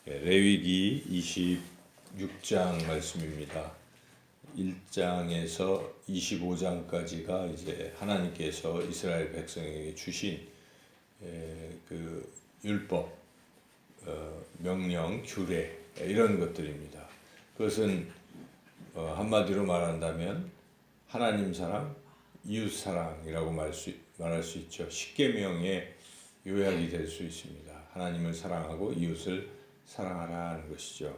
레위기 26장 말씀입니다. 1장에서 25장까지가 이제 하나님께서 이스라엘 백성에게 주신 그 율법, 명령, 규례 이런 것들입니다. 그것은 한마디로 말한다면 하나님 사랑, 이웃 사랑이라고 말할 수 있죠. 십계명의 요약이 될 수 있습니다. 하나님을 사랑하고 이웃을 사랑하라는 것이죠.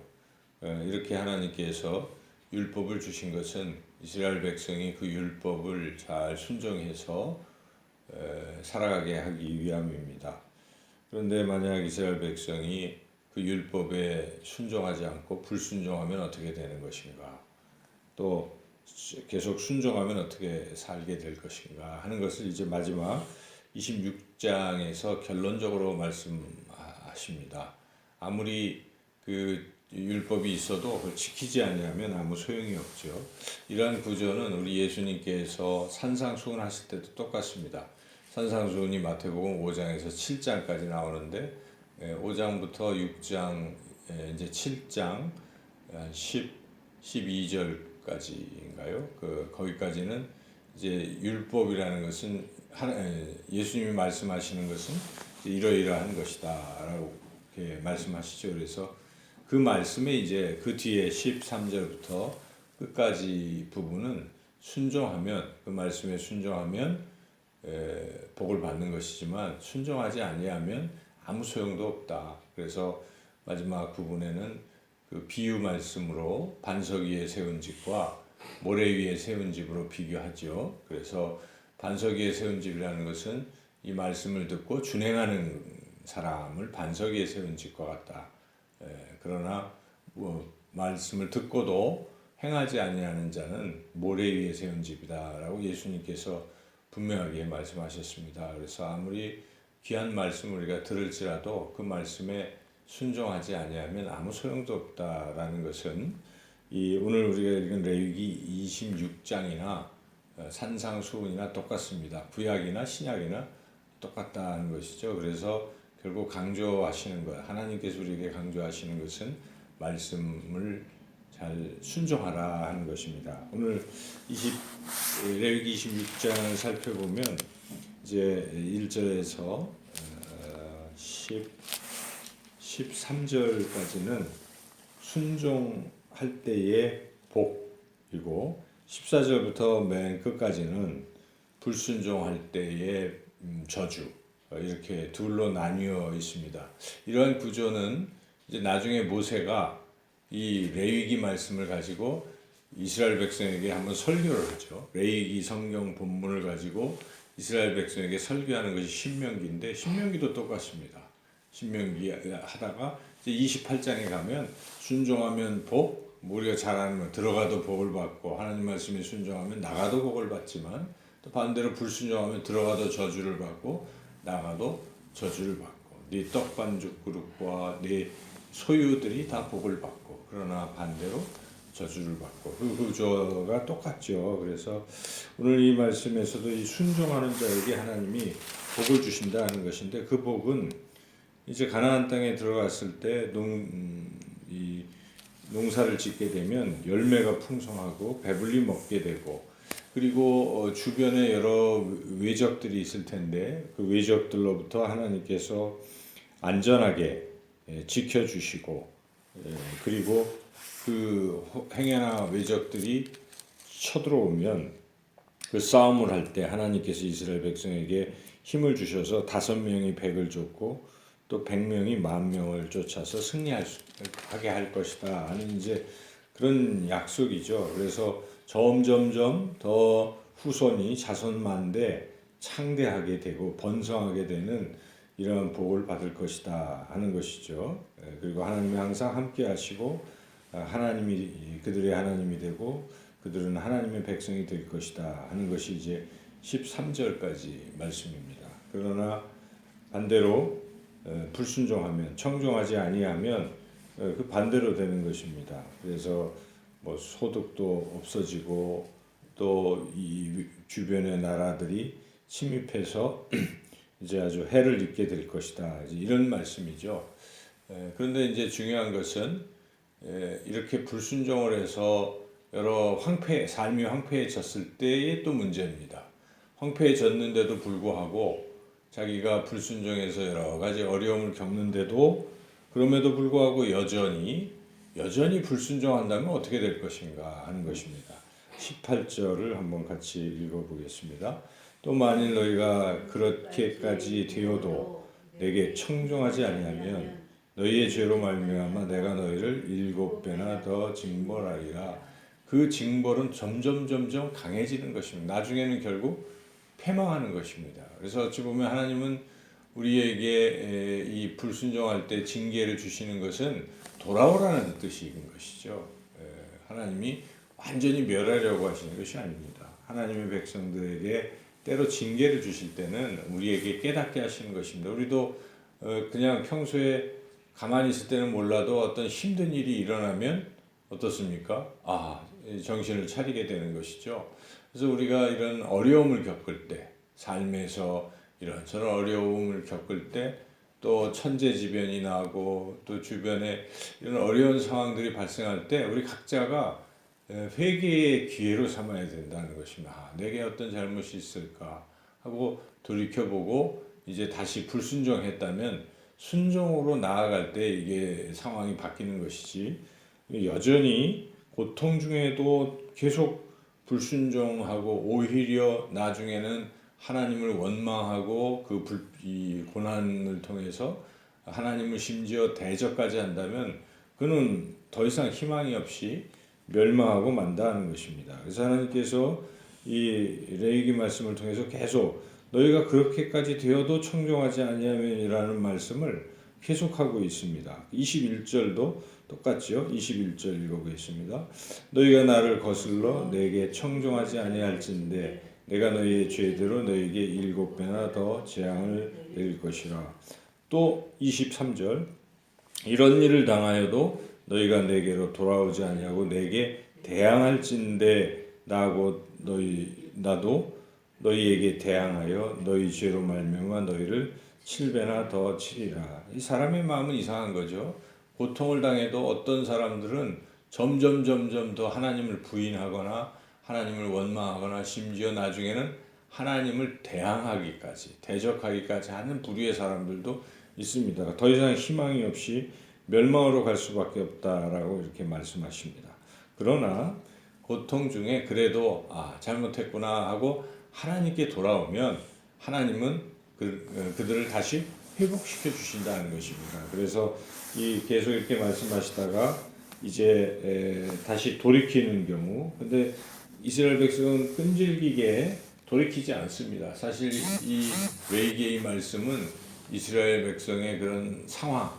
이렇게 하나님께서 율법을 주신 것은 이스라엘 백성이 그 율법을 잘 순종해서 살아가게 하기 위함입니다. 그런데 만약 이스라엘 백성이 그 율법에 순종하지 않고 불순종하면 어떻게 되는 것인가? 또 계속 순종하면 어떻게 살게 될 것인가 하는 것을 이제 마지막 26장에서 결론적으로 말씀하십니다. 아무리 그 율법이 있어도 그걸 지키지 않으면 아무 소용이 없죠. 이러한 구조는 우리 예수님께서 산상수훈 하실 때도 똑같습니다. 산상수훈이 마태복음 5장에서 7장까지 나오는데 5장부터 6장 이제 7장 12절까지인가요? 거기까지는 이제 율법이라는 것은 예수님이 말씀하시는 것은 이러이러한 것이다라고 이렇게 말씀하시죠. 그래서 그 말씀에 이제 그 뒤에 13절부터 끝까지 부분은 순종하면 그 말씀에 순종하면 복을 받는 것이지만 순종하지 아니하면 아무 소용도 없다. 그래서 마지막 부분에는 그 비유 말씀으로 반석 위에 세운 집과 모래 위에 세운 집으로 비교하죠. 그래서 반석 위에 세운 집이라는 것은 이 말씀을 듣고 준행하는 사람을 반석 위에 세운 집과 같다. 그러나 말씀을 듣고도 행하지 아니하는 자는 모래 위에 세운 집이다라고 예수님께서 분명하게 말씀하셨습니다. 그래서 아무리 귀한 말씀을 우리가 들을지라도 그 말씀에 순종하지 아니하면 아무 소용도 없다라는 것은 오늘 우리가 읽은 레위기 26장이나 산상수훈이나 똑같습니다. 구약이나 신약이나 똑같다는 것이죠. 그래서 결국 강조하시는 것, 하나님께서 우리에게 강조하시는 것은 말씀을 잘 순종하라 하는 것입니다. 오늘 레위기 26장을 살펴보면 이제 1절에서 13절까지는 순종할 때의 복이고 14절부터 맨 끝까지는 불순종할 때의 저주, 이렇게 둘로 나뉘어 있습니다. 이러한 구조는 이제 나중에 모세가 이 레위기 말씀을 가지고 이스라엘 백성에게 한번 설교를 하죠. 레위기 성경 본문을 가지고 이스라엘 백성에게 설교하는 것이 신명기인데 신명기도 똑같습니다. 신명기 하다가 이제 28장에 가면 순종하면 복, 우리가 잘하는 거 들어가도 복을 받고 하나님 말씀에 순종하면 나가도 복을 받지만 또 반대로 불순종하면 들어가도 저주를 받고 나가도 저주를 받고 네 떡반죽 그릇과 네 소유들이 다 복을 받고 그러나 반대로 저주를 받고 그 구조가 똑같죠. 그래서 오늘 이 말씀에서도 이 순종하는 자에게 하나님이 복을 주신다는 것인데 그 복은 이제 가나안 땅에 들어갔을 때 농사를 짓게 되면 열매가 풍성하고 배불리 먹게 되고 그리고 주변에 여러 외적들이 있을 텐데 그 외적들로부터 하나님께서 안전하게 지켜주시고 그리고 그 행여나 외적들이 쳐들어오면 그 싸움을 할 때 하나님께서 이스라엘 백성에게 힘을 주셔서 5명이 100을 쫓고 또 100명이 10,000명을 쫓아서 승리하게 할 것이다 하는 이제 그런 약속이죠. 그래서 점점점 더 후손이 자손만대 창대하게 되고 번성하게 되는 이러한 복을 받을 것이다 하는 것이죠. 그리고 하나님이 항상 함께 하시고 하나님이 그들의 하나님이 되고 그들은 하나님의 백성이 될 것이다 하는 것이 이제 13절까지 말씀입니다. 그러나 반대로 불순종하면 청종하지 아니하면 그 반대로 되는 것입니다. 그래서 뭐 소득도 없어지고 또 이 주변의 나라들이 침입해서 이제 아주 해를 입게 될 것이다. 이런 말씀이죠. 그런데 이제 중요한 것은 이렇게 불순종을 해서 여러 삶이 황폐해졌을 때의 또 문제입니다. 황폐해졌는데도 불구하고 자기가 불순종해서 여러 가지 어려움을 겪는데도 그럼에도 불구하고 여전히 불순종한다면 어떻게 될 것인가 하는 것입니다. 18절을 한번 같이 읽어보겠습니다. 또 만일 너희가 그렇게까지 되어도 내게 청종하지 아니하면 너희의 죄로 말미암아 내가 너희를 7배나 더 징벌하리라. 그 징벌은 점점 강해지는 것입니다. 나중에는 결국 패망하는 것입니다. 그래서 어찌 보면 하나님은 우리에게 이 불순종할 때 징계를 주시는 것은 돌아오라는 뜻인 것이죠. 하나님이 완전히 멸하려고 하시는 것이 아닙니다. 하나님의 백성들에게 때로 징계를 주실 때는 우리에게 깨닫게 하시는 것입니다. 우리도 그냥 평소에 가만히 있을 때는 몰라도 어떤 힘든 일이 일어나면 어떻습니까? 정신을 차리게 되는 것이죠. 그래서 우리가 이런 어려움을 겪을 때, 삶에서 이런저런 어려움을 겪을 때, 또 천재지변이 나고 또 주변에 이런 어려운 상황들이 발생할 때 우리 각자가 회개의 기회로 삼아야 된다는 것입니다. 내게 어떤 잘못이 있을까 하고 돌이켜보고 이제 다시 불순종했다면 순종으로 나아갈 때 이게 상황이 바뀌는 것이지, 여전히 고통 중에도 계속 불순종하고 오히려 나중에는 하나님을 원망하고 이 고난을 통해서 하나님을 심지어 대적까지 한다면 그는 더 이상 희망이 없이 멸망하고 만다는 것입니다. 그래서 하나님께서 이 레위기 말씀을 통해서 계속 너희가 그렇게까지 되어도 청종하지 아니하면이라는 말씀을 계속하고 있습니다. 21절도 똑같죠. 21절 읽어보겠습니다. 너희가 나를 거슬러 내게 청종하지 아니할진대 내가 너희의 죄대로 너희에게 7배나 더 재앙을 내릴 것이라. 또 23절 이런 일을 당하여도 너희가 내게로 돌아오지 아니하고 내게 대항할진대 나도 너희에게 대항하여 너희 죄로 말미암아 너희를 7배나 더 치리라. 이 사람의 마음은 이상한 거죠. 고통을 당해도 어떤 사람들은 점점 더 하나님을 부인하거나 하나님을 원망하거나 심지어 나중에는 하나님을 대적하기까지 하는 부류의 사람들도 있습니다. 더 이상 희망이 없이 멸망으로 갈 수밖에 없다라고 이렇게 말씀하십니다. 그러나 고통 중에 그래도 잘못했구나 하고 하나님께 돌아오면 하나님은 그들을 다시 회복시켜 주신다는 것입니다. 그래서 계속 이렇게 말씀하시다가 이제 다시 돌이키는 경우, 근데 이스라엘 백성은 끈질기게 돌이키지 않습니다. 사실 이 레위기의 말씀은 이스라엘 백성의 그런 상황,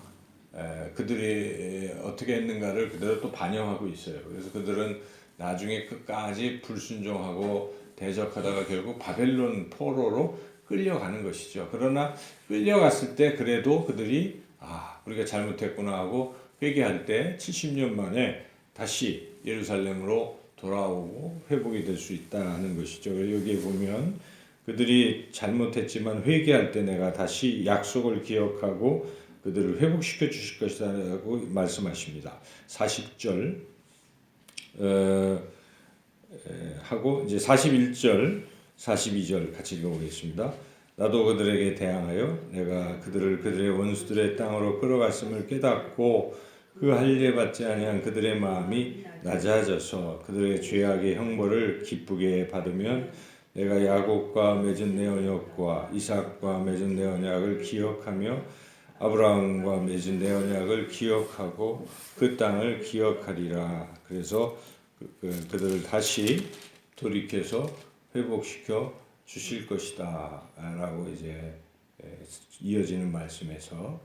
그들이 어떻게 했는가를 그대로 또 반영하고 있어요. 그래서 그들은 나중에 끝까지 불순종하고 대적하다가 결국 바벨론 포로로 끌려가는 것이죠. 그러나 끌려갔을 때 그래도 그들이 우리가 잘못했구나 하고 회개할 때 70년 만에 다시 예루살렘으로 돌아오고 회복이 될 수 있다는 것이죠. 여기에 보면 그들이 잘못했지만 회개할 때 내가 다시 약속을 기억하고 그들을 회복시켜 주실 것이라고 말씀하십니다. 40절 하고 이제 41절, 42절 같이 읽어보겠습니다. 나도 그들에게 대항하여 내가 그들의 원수들의 땅으로 끌어갔음을 깨닫고 그 할례 받지 아니한 그들의 마음이 낮아져서 그들의 죄악의 형벌을 기쁘게 받으면 내가 야곱과 맺은 내 언약과 이삭과 맺은 내 언약을 기억하며 아브라함과 맺은 내 언약을 기억하고 그 땅을 기억하리라. 그래서 그들을 다시 돌이켜서 회복시켜 주실 것이다 라고 이제 이어지는 말씀에서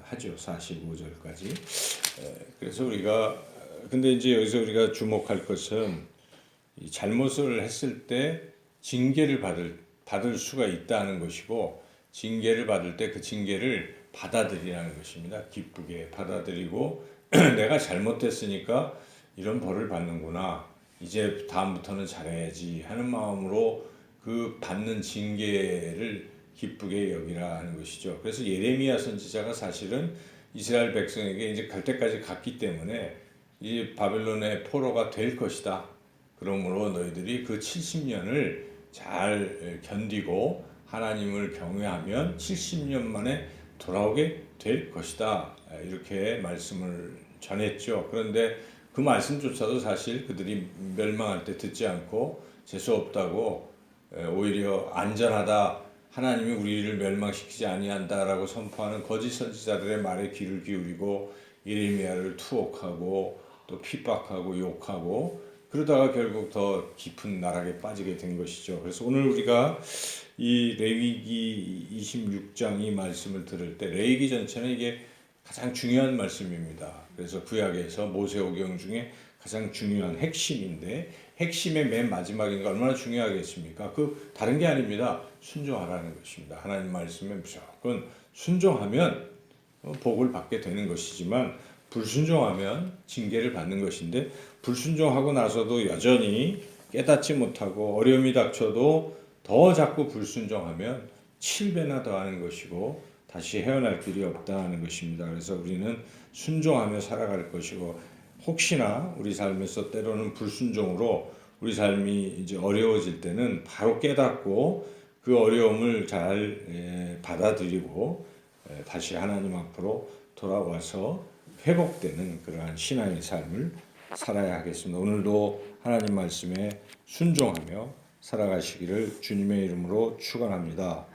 하죠. 45절까지. 그래서 근데 이제 여기서 우리가 주목할 것은 이 잘못을 했을 때 징계를 받을 수가 있다는 것이고, 징계를 받을 때 그 징계를 받아들이라는 것입니다. 기쁘게 받아들이고 내가 잘못했으니까 이런 벌을 받는구나, 이제 다음부터는 잘해야지 하는 마음으로 그 받는 징계를 기쁘게 여기라 하는 것이죠. 그래서 예레미야 선지자가 사실은 이스라엘 백성에게 이제 갈 때까지 갔기 때문에 이 바벨론의 포로가 될 것이다. 그러므로 너희들이 그 70년을 잘 견디고 하나님을 경외하면 70년 만에 돌아오게 될 것이다. 이렇게 말씀을 전했죠. 그런데 그 말씀조차도 사실 그들이 멸망할 때 듣지 않고 재수 없다고 오히려 안전하다. 하나님이 우리를 멸망시키지 아니한다라고 선포하는 거짓 선지자들의 말에 귀를 기울이고 예레미야를 투옥하고 또 핍박하고 욕하고 그러다가 결국 더 깊은 나락에 빠지게 된 것이죠. 그래서 오늘 우리가 이 레위기 26장 이 말씀을 들을 때 레위기 전체는 이게 가장 중요한 말씀입니다. 그래서 구약에서 모세오경 중에 가장 중요한 핵심인데 핵심의 맨 마지막이니까 얼마나 중요하겠습니까? 그 다른 게 아닙니다. 순종하라는 것입니다. 하나님 말씀에 무조건 순종하면 복을 받게 되는 것이지만 불순종하면 징계를 받는 것인데 불순종하고 나서도 여전히 깨닫지 못하고 어려움이 닥쳐도 더 자꾸 불순종하면 7배나 더하는 것이고 다시 헤어날 길이 없다는 것입니다. 그래서 우리는 순종하며 살아갈 것이고 혹시나 우리 삶에서 때로는 불순종으로 우리 삶이 이제 어려워질 때는 바로 깨닫고 그 어려움을 잘 받아들이고 다시 하나님 앞으로 돌아와서 회복되는 그러한 신앙의 삶을 살아야 하겠습니다. 오늘도 하나님 말씀에 순종하며 살아가시기를 주님의 이름으로 축원합니다.